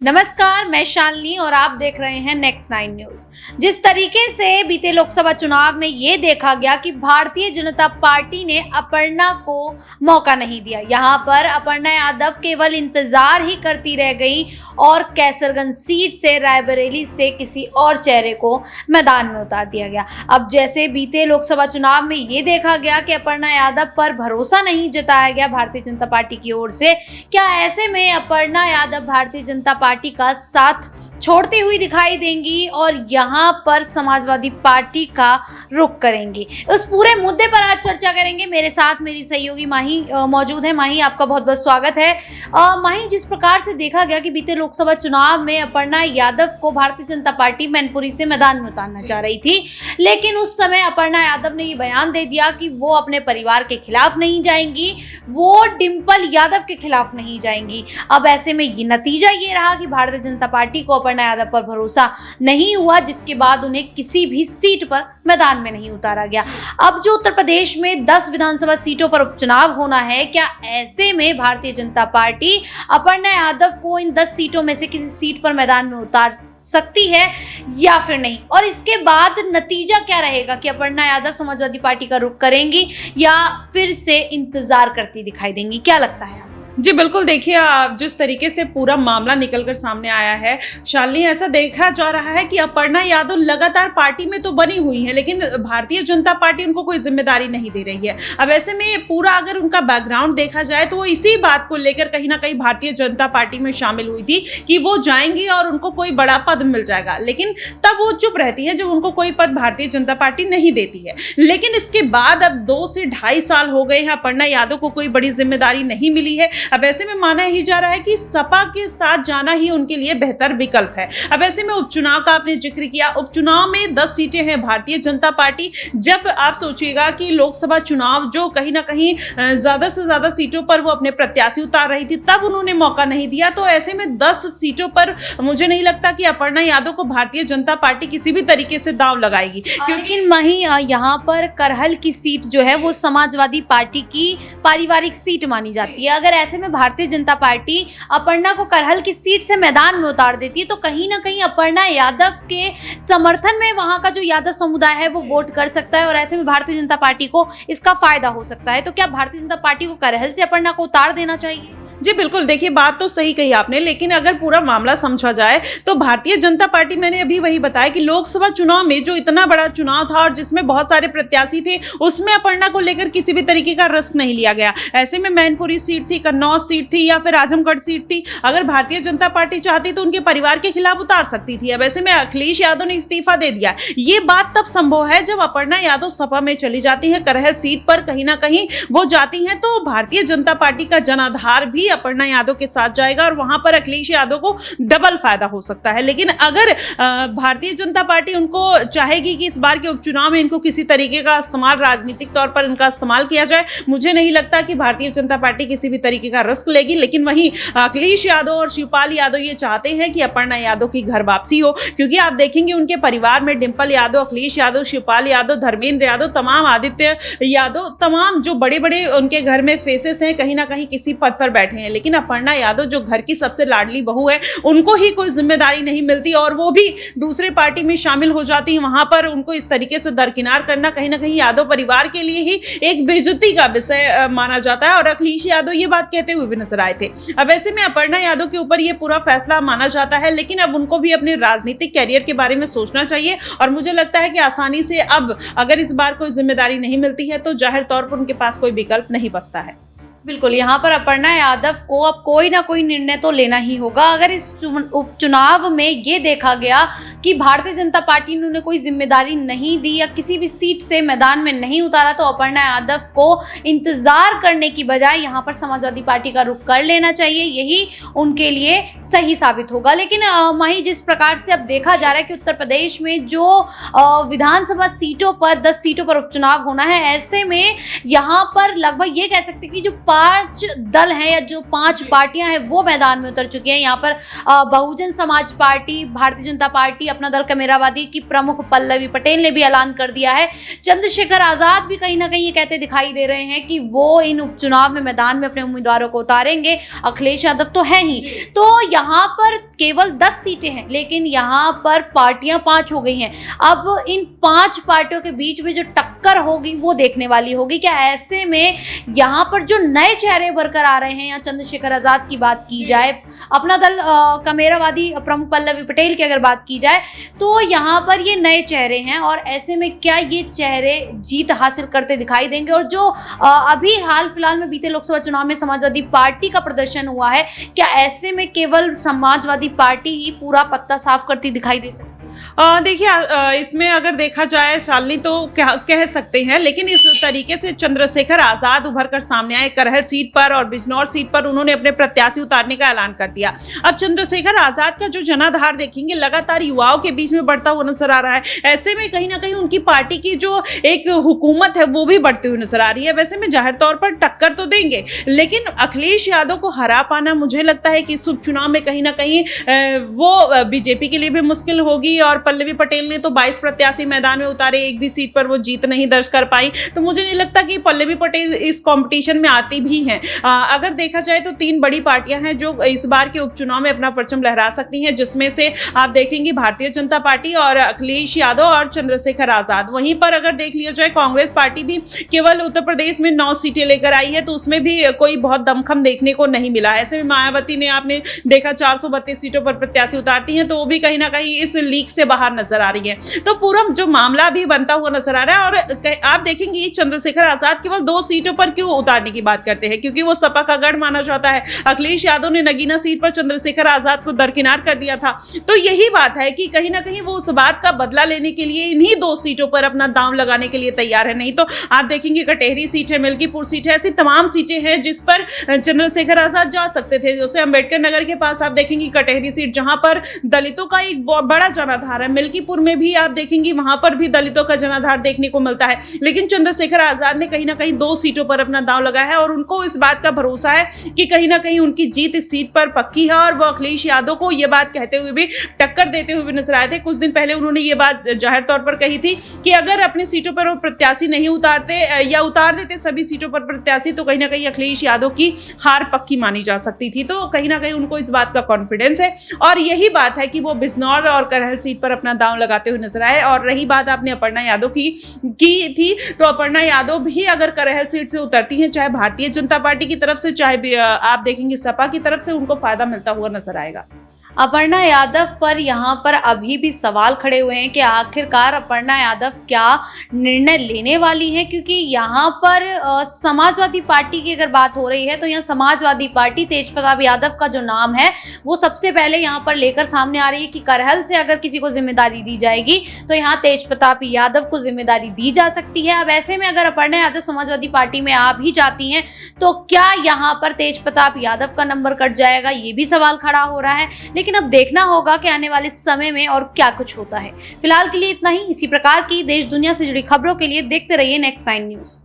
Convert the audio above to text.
नमस्कार, मैं शालिनी और आप देख रहे हैं नेक्स्ट 9 न्यूज। जिस तरीके से बीते लोकसभा चुनाव में ये देखा गया कि भारतीय जनता पार्टी ने अपर्णा को मौका नहीं दिया, यहाँ पर अपर्णा यादव केवल इंतजार ही करती रह गई और कैसरगंज सीट से रायबरेली से किसी और चेहरे को मैदान में उतार दिया गया। अब जैसे बीते लोकसभा चुनाव में ये देखा गया कि अपर्णा यादव पर भरोसा नहीं जताया गया भारतीय जनता पार्टी की ओर से, क्या ऐसे में अपर्णा यादव भारतीय जनता पार्टी का साथ छोड़ती हुई दिखाई देंगी और यहाँ पर समाजवादी पार्टी का रुख करेंगी? उस पूरे मुद्दे पर आज चर्चा करेंगे। मेरे साथ मेरी सहयोगी माही मौजूद है। माही, आपका बहुत बहुत स्वागत है। माही, जिस प्रकार से देखा गया कि बीते लोकसभा चुनाव में अपर्णा यादव को भारतीय जनता पार्टी मैनपुरी से मैदान में उतारना चाह रही थी, लेकिन उस समय अपर्णा यादव ने ये बयान दे दिया कि वो अपने परिवार के खिलाफ नहीं जाएंगी, वो डिंपल यादव के खिलाफ नहीं जाएंगी। अब ऐसे में ये नतीजा ये रहा कि भारतीय जनता पार्टी को अपर्णा यादव पर भरोसा नहीं हुआ, जिसके बाद उन्हें किसी भी सीट पर मैदान में नहीं उतारा गया। अब जो उत्तर प्रदेश में 10 विधानसभा सीटों पर उपचुनाव होना है, क्या ऐसे में भारतीय जनता पार्टी अपर्णा यादव को इन 10 सीटों में से किसी सीट पर मैदान में उतार सकती है या फिर नहीं? और इसके बाद नतीजा क्या रहेगा कि अपर्णा यादव समाजवादी पार्टी का रुख करेंगी या फिर से इंतजार करती दिखाई देंगी? क्या लगता है? जी बिल्कुल, देखिए जिस तरीके से पूरा मामला निकलकर सामने आया है शालिनी, ऐसा देखा जा रहा है कि अपर्णा यादव लगातार पार्टी में तो बनी हुई है, लेकिन भारतीय जनता पार्टी उनको कोई जिम्मेदारी नहीं दे रही है। अब ऐसे में पूरा अगर उनका बैकग्राउंड देखा जाए तो वो इसी बात को लेकर कहीं ना कहीं भारतीय जनता पार्टी में शामिल हुई थी कि वो जाएंगी और उनको कोई बड़ा पद मिल जाएगा, लेकिन तब वो चुप रहती है जब उनको कोई पद भारतीय जनता पार्टी नहीं देती है। लेकिन इसके बाद अब 2 से 2.5 साल हो गए हैं, अपर्णा यादव को कोई बड़ी जिम्मेदारी नहीं मिली है। अब ऐसे में माना ही जा रहा है कि सपा के साथ जाना ही उनके लिए बेहतर विकल्प है। अब ऐसे में उपचुनाव का आपने जिक्र किया, उपचुनाव में 10 सीटें हैं भारतीय जनता पार्टी। जब आप सोचिएगा कि लोकसभा चुनाव जो कहीं ना कहीं ज्यादा से ज्यादा सीटों पर वो अपने प्रत्याशी उतार रही थी, तब उन्होंने मौका नहीं दिया। तो ऐसे में 10 सीटों पर मुझे नहीं लगता कि अपर्णा यादव को भारतीय जनता पार्टी किसी भी तरीके से दांव लगाएगी। लेकिन वहीं यहाँ पर करहल की सीट जो है वो समाजवादी पार्टी की पारिवारिक सीट मानी जाती है। अगर ऐसे में भारतीय जनता पार्टी अपर्णा को करहल की सीट से मैदान में उतार देती है तो कहीं ना कहीं अपर्णा यादव के समर्थन में वहां का जो यादव समुदाय है वो वोट कर सकता है और ऐसे में भारतीय जनता पार्टी को इसका फायदा हो सकता है। तो क्या भारतीय जनता पार्टी को करहल से अपर्णा को उतार देना चाहिए? जी बिल्कुल, देखिए बात तो सही कही आपने, लेकिन अगर पूरा मामला समझा जाए तो भारतीय जनता पार्टी, मैंने अभी वही बताया कि लोकसभा चुनाव में जो इतना बड़ा चुनाव था और जिसमें बहुत सारे प्रत्याशी थे, उसमें अपर्णा को लेकर किसी भी तरीके का रिस्क नहीं लिया गया। ऐसे में मैनपुरी सीट थी, कन्नौज सीट थी या फिर आजमगढ़ सीट थी, अगर भारतीय जनता पार्टी चाहती तो उनके परिवार के खिलाफ उतार सकती थी। अब ऐसे में अखिलेश यादव ने इस्तीफा दे दिया। ये बात तब संभव है जब अपर्णा यादव सपा में चली जाती है, करहल सीट पर कहीं ना कहीं वो जाती है, तो भारतीय जनता पार्टी का जनाधार भी अपर्णा यादव के साथ जाएगा और वहां पर अखिलेश यादव को डबल फायदा हो सकता है। लेकिन अगर भारतीय जनता पार्टी उनको चाहेगी कि इस बार के उपचुनाव में इनको किसी तरीके का इस्तेमाल, राजनीतिक तौर पर इनका इस्तेमाल किया जाए, मुझे नहीं लगता कि भारतीय जनता पार्टी किसी भी तरीके का रिस्क लेगी। लेकिन वहीं अखिलेश यादव और शिवपाल यादव ये चाहते हैं कि अपर्णा यादव की घर वापसी हो, क्योंकि आप देखेंगे उनके परिवार में डिंपल यादव, अखिलेश यादव, शिवपाल यादव, धर्मेंद्र यादव, तमाम आदित्य यादव, तमाम जो बड़े बड़े उनके घर में फेसेस हैं, कहीं ना कहीं किसी पद पर बैठे हैं। लेकिन अपर्णा यादव जो घर की सबसे लाडली बहू है, उनको ही कोई जिम्मेदारी नहीं मिलती और वो भी दूसरे पार्टी में शामिल हो जाती है। वहां पर उनको इस तरीके से दरकिनार करना कहीं ना कहीं यादव परिवार के लिए ही एक बेइज्जती का विषय माना जाता है और अखिलेश यादव ये बात कहते हुए भी नजर आए थे। अब ऐसे में अपर्णा यादव के ऊपर ये पूरा फैसला माना जाता है, लेकिन अब उनको भी अपने राजनीतिक कैरियर के बारे में सोचना चाहिए और मुझे लगता है कि आसानी से अब अगर इस बार कोई जिम्मेदारी नहीं मिलती है तो जाहिर तौर पर उनके पास कोई विकल्प नहीं बचता है। बिल्कुल, यहाँ पर अपर्णा यादव को अब कोई ना कोई निर्णय तो लेना ही होगा। अगर इस उपचुनाव में ये देखा गया कि भारतीय जनता पार्टी ने उन्हें कोई जिम्मेदारी नहीं दी या किसी भी सीट से मैदान में नहीं उतारा, तो अपर्णा यादव को इंतजार करने की बजाय यहाँ पर समाजवादी पार्टी का रुख कर लेना चाहिए, यही उनके लिए सही साबित होगा। लेकिन माही, जिस प्रकार से अब देखा जा रहा है कि उत्तर प्रदेश में जो विधानसभा सीटों पर 10 सीटों पर उपचुनाव होना है, ऐसे में यहाँ पर लगभग ये कह सकते हैं कि जो 5 दल हैं या जो 5 पार्टियां हैं वो मैदान में उतर चुकी हैं। यहाँ पर बहुजन समाज पार्टी, भारतीय जनता पार्टी, अपना दल कमेरावादी की प्रमुख पल्लवी पटेल ने भी ऐलान कर दिया है। चंद्रशेखर आजाद भी कहीं ना कहीं ये कहते दिखाई दे रहे हैं कि वो इन उपचुनाव में मैदान में अपने उम्मीदवारों को उतारेंगे। अखिलेश यादव तो है ही। तो यहाँ पर केवल 10 सीटें हैं, लेकिन यहाँ पर पार्टियां 5 हो गई हैं। अब इन 5 पार्टियों के बीच में जो टक्कर होगी वो देखने वाली होगी। क्या ऐसे में यहाँ पर जो नए चेहरे उभर कर आ रहे हैं, या चंद्रशेखर आजाद की बात की जाए, अपना दल कमेरावादी प्रमुख पल्लवी पटेल की अगर बात की जाए, तो यहाँ पर ये नए चेहरे हैं और ऐसे में क्या ये चेहरे जीत हासिल करते दिखाई देंगे? और जो अभी हाल फिलहाल में बीते लोकसभा चुनाव में समाजवादी पार्टी का प्रदर्शन हुआ है, क्या ऐसे में केवल समाजवादी पार्टी ही पूरा पत्ता साफ करती दिखाई दे सकती है? देखिए, इसमें अगर देखा जाए शालिनी, तो कह सकते हैं, लेकिन इस तरीके से चंद्रशेखर आजाद उभर कर सामने आए। करहल सीट पर और बिजनौर सीट पर उन्होंने अपने प्रत्याशी उतारने का ऐलान कर दिया। अब चंद्रशेखर आजाद का जो जनाधार देखेंगे, लगातार युवाओं के बीच में बढ़ता हुआ नजर आ रहा है। ऐसे में कहीं ना कहीं उनकी पार्टी की जो एक हुकूमत है वो भी बढ़ती हुई नजर आ रही है। वैसे में जाहिर तौर पर टक्कर तो देंगे, लेकिन अखिलेश यादव को हरा पाना मुझे लगता है कि इस उपचुनाव में कहीं ना कहीं वो बीजेपी के लिए भी मुश्किल होगी। और पल्लवी पटेल ने तो 22 प्रत्याशी मैदान में उतारे, एक भी सीट पर वो जीत नहीं दर्ज कर पाई। तो मुझे नहीं लगता कि पल्लवी पटेल इस कंपटीशन में आती भी हैं। अगर देखा जाए तो 3 बड़ी पार्टियां हैं जो इस बार के उपचुनाव में अपना परचम लहरा सकती हैं, जिसमें से आप देखेंगे भारतीय जनता पार्टी और अखिलेश यादव और चंद्रशेखर आजाद। वहीं पर अगर देख लिया जाए, कांग्रेस पार्टी भी केवल उत्तर प्रदेश में 9 सीटें लेकर आई है, तो उसमें भी कोई बहुत दमखम देखने को नहीं मिला। ऐसे में मायावती ने, आपने देखा, 432 सीटों पर प्रत्याशी उतारती हैं, तो वो भी कहीं ना कहीं इस लीग से बाहर नजर आ रही है। तो पूरा जो मामला भी बनता हुआ नजर आ रहा है। और आप देखेंगे चंद्रशेखर आजाद केवल 2 सीटों पर क्यों उतारने की बात करते हैं, क्योंकि वो सपा का गढ़ माना जाता है। अखिलेश यादव ने नगीना सीट पर चंद्रशेखर आजाद को दरकिनार कर दिया था। तो यही बात है कि कहीं ना कहीं वो उस बात का बदला लेने के लिए इन्हीं 2 सीटों पर अपना दांव लगाने के लिए तैयार है। नहीं तो आप देखेंगे कटेहरी सीट है, मिल्कीपुर सीट है, ऐसी तमाम सीटें हैं जिस पर चंद्रशेखर आजाद जा सकते थे। जैसे अंबेडकर नगर के पास आप देखेंगे कटेहरी सीट, जहां पर दलितों का एक बड़ा जनाधार है। मिल्कीपुर में भी आप देखेंगे वहां पर भी दलितों का जनाधार देखने को मिलता है। लेकिन चंद्रशेखर आजाद ने कहीं ना कहीं 2 सीटों पर अपना दांव लगाया है और उनको इस बात का भरोसा है कि कहीं ना कहीं उनकी जीत इस सीट पर पक्की है। और वो अखिलेश यादव को यह बात कहते हुए भी, टक्कर देते हुए भी नजर आए थे। कुछ दिन पहले उन्होंने ये बात जाहिर तौर पर कही थी कि अगर अपनी सीटों पर वो प्रत्याशी नहीं उतारते या उतार देते सभी सीटों पर प्रत्याशी, तो कहीं ना कहीं अखिलेश यादव की हार पक्की मानी जा सकती थी। तो कहीं ना कहीं उनको इस बात का कॉन्फिडेंस है और यही बात है कि वो बिजनौर और करहल सीट पर अपना दांव लगाते हुए नजर आए। और रही बात आपने अपर्णा यादव की थी, तो अपर्णा यादव भी अगर करहल सीट से उतरती हैं, चाहे भारतीय जनता पार्टी की तरफ से, चाहे आप देखेंगे सपा की तरफ से, उनको फायदा मिलता हुआ नजर आएगा। अपर्णा यादव पर यहाँ पर अभी भी सवाल खड़े हुए हैं कि आखिरकार अपर्णा यादव क्या निर्णय लेने वाली हैं, क्योंकि यहाँ पर समाजवादी पार्टी की अगर बात हो रही है तो यहाँ समाजवादी पार्टी तेजप्रताप यादव का जो नाम है वो सबसे पहले यहाँ पर लेकर सामने आ रही है कि करहल से अगर किसी को जिम्मेदारी दी जाएगी तो यहाँ तेजप्रताप यादव को जिम्मेदारी दी जा सकती है। अब ऐसे में अगर अपर्णा यादव समाजवादी पार्टी में आ भी जाती हैं तो क्या यहाँ पर तेजप्रताप यादव का नंबर कट जाएगा, ये भी सवाल खड़ा हो रहा है। लेकिन अब देखना होगा कि आने वाले समय में और क्या कुछ होता है। फिलहाल के लिए इतना ही। इसी प्रकार की देश दुनिया से जुड़ी खबरों के लिए देखते रहिए नेक्स्ट 9 न्यूज़।